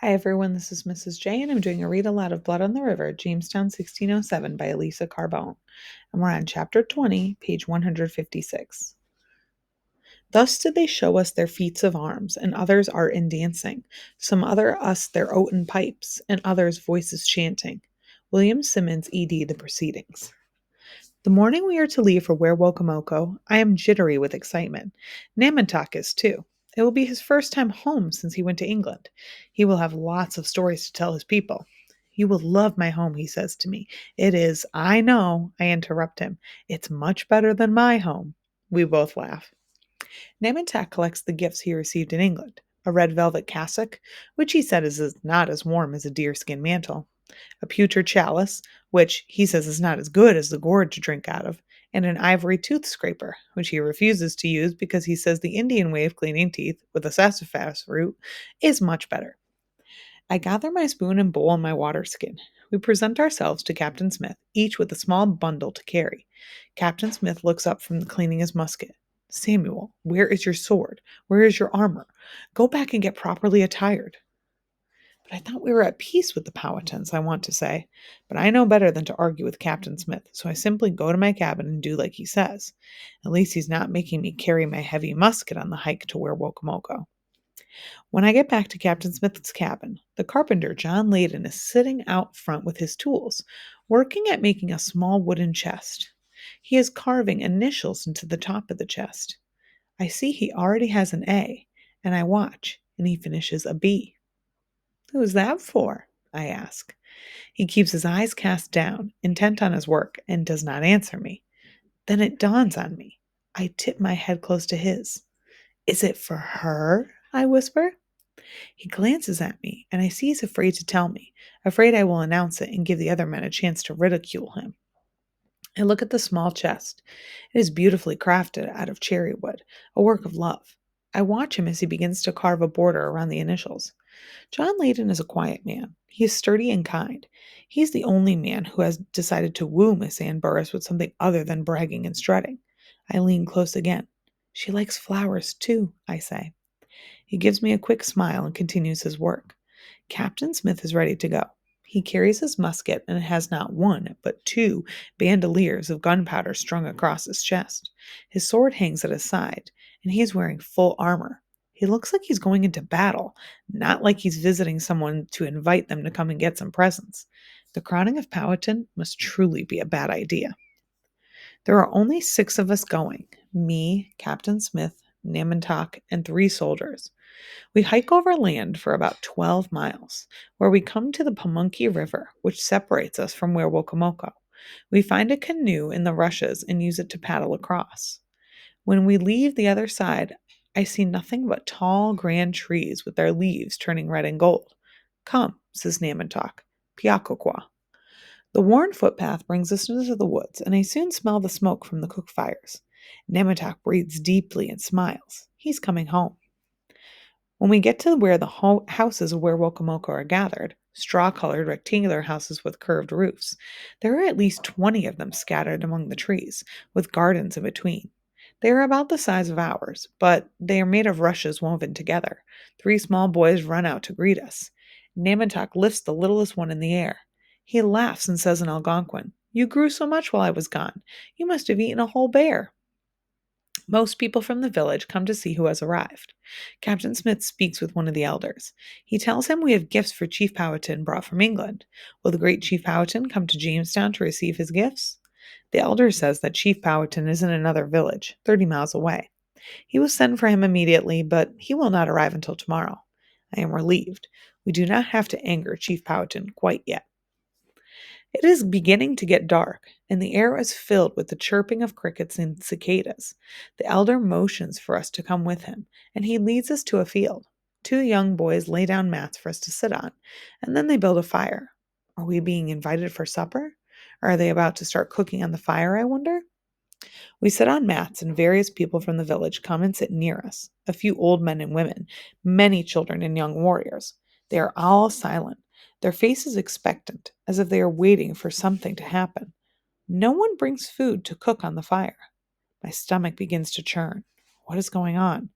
Hi everyone, this is Mrs. J, and I'm doing a read aloud of Blood on the River, Jamestown 1607 by Elisa Carbone. And we're on chapter 20, page 156. Thus did they show us their feats of arms, and others art in dancing, some other us their oaten pipes, and others voices chanting. William Simmons, E.D. The Proceedings. The morning we are to leave for Werowocomoco, I am jittery with excitement. Namantok is too. It will be his first time home since he went to England. He will have lots of stories to tell his people. You will love my home, he says to me. It is, I know, I interrupt him. It's much better than my home. We both laugh. Namantak collects the gifts he received in England. A red velvet cassock, which he said is not as warm as a deerskin mantle, a pewter chalice, which he says is not as good as the gourd to drink out of, and an ivory tooth scraper, which he refuses to use because he says the Indian way of cleaning teeth with a sassafras root is much better. I gather my spoon and bowl and my water skin. We present ourselves to Captain Smith, each with a small bundle to carry. Captain Smith looks up from cleaning his musket. Samuel, where is your sword? Where is your armor? Go back and get properly attired. But I thought we were at peace with the Powhatans, I want to say. But I know better than to argue with Captain Smith, so I simply go to my cabin and do like he says. At least he's not making me carry my heavy musket on the hike to Werowocomoco. When I get back to Captain Smith's cabin, the carpenter John Layden is sitting out front with his tools, working at making a small wooden chest. He is carving initials into the top of the chest. I see he already has an A, and I watch, and he finishes a B. Who's that for? I ask. He keeps his eyes cast down, intent on his work, and does not answer me. Then it dawns on me. I tip my head close to his. Is it for her? I whisper. He glances at me, and I see he's afraid to tell me, afraid I will announce it and give the other men a chance to ridicule him. I look at the small chest. It is beautifully crafted out of cherry wood, a work of love. I watch him as he begins to carve a border around the initials. John Layden is a quiet man. He is sturdy and kind. He's the only man who has decided to woo Miss Ann Burris with something other than bragging and strutting. I lean close again. She likes flowers, too, I say. He gives me a quick smile and continues his work. Captain Smith is ready to go. He carries his musket and has not one, but two bandoliers of gunpowder strung across his chest. His sword hangs at his side, and he is wearing full armor. He looks like he's going into battle, not like he's visiting someone to invite them to come and get some presents. The crowning of Powhatan must truly be a bad idea. There are only 6 of us going, me, Captain Smith, Namantok, and 3 soldiers. We hike over land for about 12 miles, where we come to the Pamunkey River, which separates us from Werowocomoco. We find a canoe in the rushes and use it to paddle across. When we leave the other side, I see nothing but tall, grand trees with their leaves turning red and gold. Come, says Namantok, Piakokwa. The worn footpath brings us into the woods, and I soon smell the smoke from the cook fires. Namantok breathes deeply and smiles. He's coming home. When we get to where the houses of Werowocomoco are gathered, straw-colored rectangular houses with curved roofs, there are at least 20 of them scattered among the trees, with gardens in between. They are about the size of ours, but they are made of rushes woven together. 3 small boys run out to greet us. Namantok lifts the littlest one in the air. He laughs and says in Algonquin, "You grew so much while I was gone. You must have eaten a whole bear." Most people from the village come to see who has arrived. Captain Smith speaks with one of the elders. He tells him we have gifts for Chief Powhatan brought from England. Will the great Chief Powhatan come to Jamestown to receive his gifts? The elder says that Chief Powhatan is in another village, 30 miles away. He will send for him immediately, but he will not arrive until tomorrow. I am relieved. We do not have to anger Chief Powhatan quite yet. It is beginning to get dark, and the air is filled with the chirping of crickets and cicadas. The elder motions for us to come with him, and he leads us to a field. 2 young boys lay down mats for us to sit on, and then they build a fire. Are we being invited for supper? Or are they about to start cooking on the fire, I wonder? We sit on mats, and various people from the village come and sit near us. A few old men and women, many children and young warriors. They are all silent, their faces expectant, as if they are waiting for something to happen. No one brings food to cook on the fire. My stomach begins to churn. What is going on?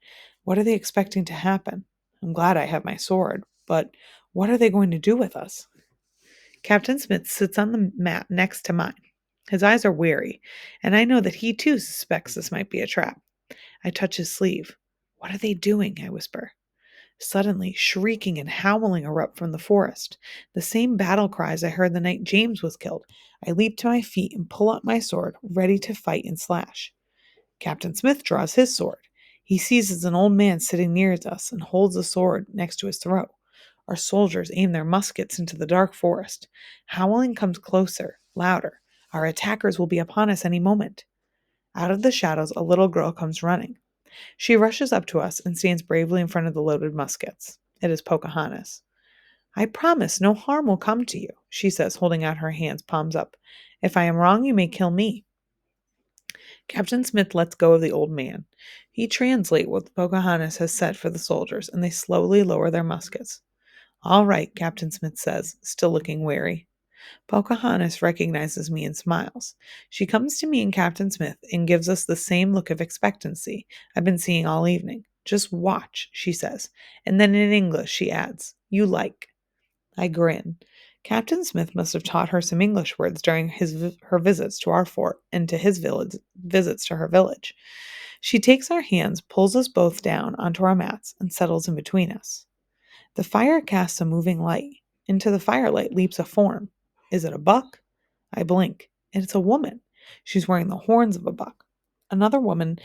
What are they expecting to happen? I'm glad I have my sword, but What are they going to do with us? Captain Smith sits on the mat next to mine. His eyes are wary, and I know that he too suspects this might be a trap. I touch his sleeve. What are they doing? I whisper. Suddenly, shrieking and howling erupt from the forest, the same battle cries I heard the night James was killed. I leap to my feet and pull out my sword, ready to fight and slash. Captain Smith draws his sword. He seizes an old man sitting near us and holds the sword next to his throat. Our soldiers aim their muskets into the dark forest. Howling comes closer, louder. Our attackers will be upon us any moment. Out of the shadows, a little girl comes running. She rushes up to us and stands bravely in front of the loaded muskets. It is Pocahontas. I promise no harm will come to you, she says, holding out her hands, palms up. If I am wrong, you may kill me. Captain Smith lets go of the old man. He translates what Pocahontas has said for the soldiers, and they slowly lower their muskets. All right, Captain Smith says, still looking wary. Pocahontas recognizes me and smiles. She comes to me and Captain Smith and gives us the same look of expectancy I've been seeing all evening. Just watch, she says. And then in English, she adds, you like. I grin. Captain Smith must have taught her some English words during her visits to our fort and to his visits to her village. She takes our hands, pulls us both down onto our mats, and settles in between us. The fire casts a moving light. Into the firelight leaps a form. Is it a buck? I blink. It's a woman. She's wearing the horns of a buck. Another woman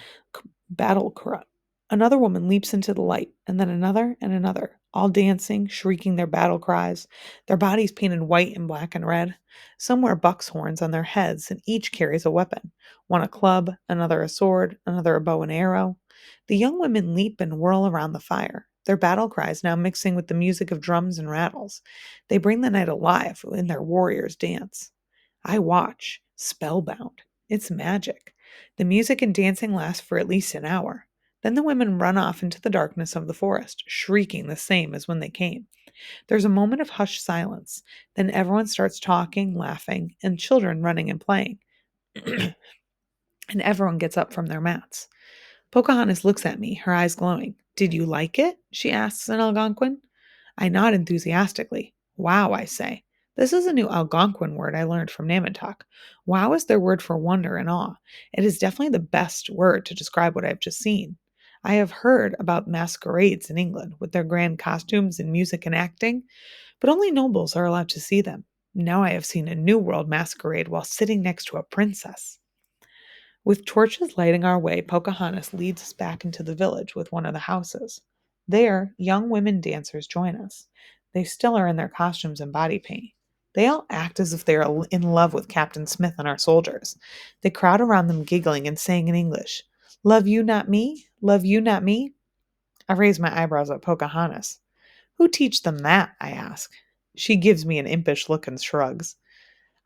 battle cry. Another woman leaps into the light, and then another and another, all dancing, shrieking their battle cries, their bodies painted white and black and red. Some wear buck's horns on their heads, and each carries a weapon. One a club, another a sword, another a bow and arrow. The young women leap and whirl around the fire, their battle cries now mixing with the music of drums and rattles. They bring the night alive in their warriors' dance. I watch, spellbound. It's magic. The music and dancing last for at least an hour. Then the women run off into the darkness of the forest, shrieking the same as when they came. There's a moment of hushed silence. Then everyone starts talking, laughing, and children running and playing. And everyone gets up from their mats. Pocahontas looks at me, her eyes glowing. Did you like it? She asks in Algonquin. I nod enthusiastically. Wow, I say. This is a new Algonquin word I learned from Namantok. Wow is their word for wonder and awe. It is definitely the best word to describe what I've just seen. I have heard about masquerades in England with their grand costumes and music and acting, but only nobles are allowed to see them. Now I have seen a New World masquerade while sitting next to a princess. With torches lighting our way, Pocahontas leads us back into the village with one of the houses. There, young women dancers join us. They still are in their costumes and body paint. They all act as if they are in love with Captain Smith and our soldiers. They crowd around them giggling and saying in English, Love you, not me? Love you, not me? I raise my eyebrows at Pocahontas. Who teach them that? I ask. She gives me an impish look and shrugs.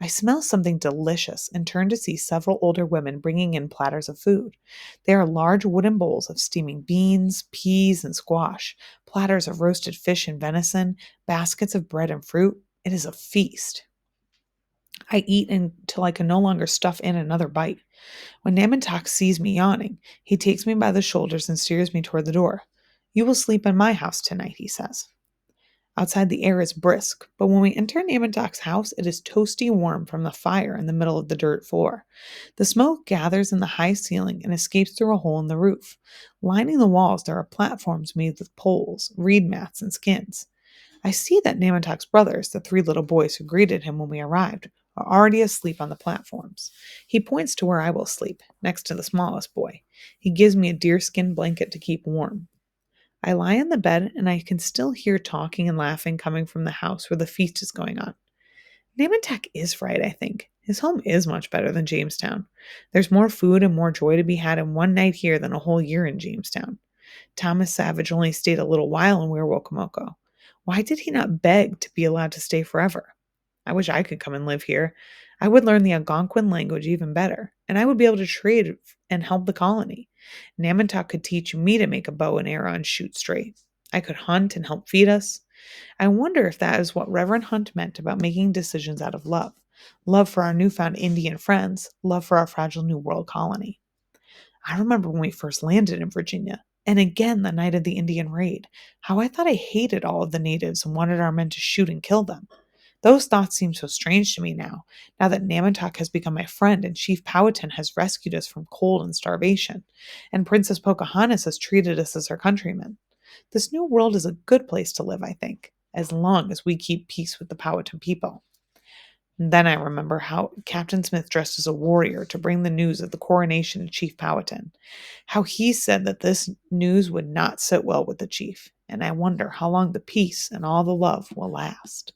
I smell something delicious and turn to see several older women bringing in platters of food. They are large wooden bowls of steaming beans, peas, and squash, platters of roasted fish and venison, baskets of bread and fruit. It is a feast. I eat until I can no longer stuff in another bite. When Namantok sees me yawning, he takes me by the shoulders and steers me toward the door. You will sleep in my house tonight, he says. Outside the air is brisk, but when we enter Namantok's house, it is toasty warm from the fire in the middle of the dirt floor. The smoke gathers in the high ceiling and escapes through a hole in the roof. Lining the walls, there are platforms made with poles, reed mats, and skins. I see that Namantok's brothers, the three little boys who greeted him when we arrived, are already asleep on the platforms. He points to where I will sleep, next to the smallest boy. He gives me a deerskin blanket to keep warm. I lie in the bed and I can still hear talking and laughing coming from the house where the feast is going on. Namantak is right, I think. His home is much better than Jamestown. There's more food and more joy to be had in one night here than a whole year in Jamestown. Thomas Savage only stayed a little while in Weirwokomoko. Why did he not beg to be allowed to stay forever? I wish I could come and live here. I would learn the Algonquin language even better, and I would be able to trade and help the colony. Namantok could teach me to make a bow and arrow and shoot straight. I could hunt and help feed us. I wonder if that is what Reverend Hunt meant about making decisions out of love. Love for our newfound Indian friends, love for our fragile New World colony. I remember when we first landed in Virginia. And again, the night of the Indian raid, how I thought I hated all of the natives and wanted our men to shoot and kill them. Those thoughts seem so strange to me now that Namatak has become my friend and Chief Powhatan has rescued us from cold and starvation, and Princess Pocahontas has treated us as her countrymen. This new world is a good place to live, I think, as long as we keep peace with the Powhatan people. And then I remember how Captain Smith dressed as a warrior to bring the news of the coronation to Chief Powhatan, how he said that this news would not sit well with the chief, and I wonder how long the peace and all the love will last.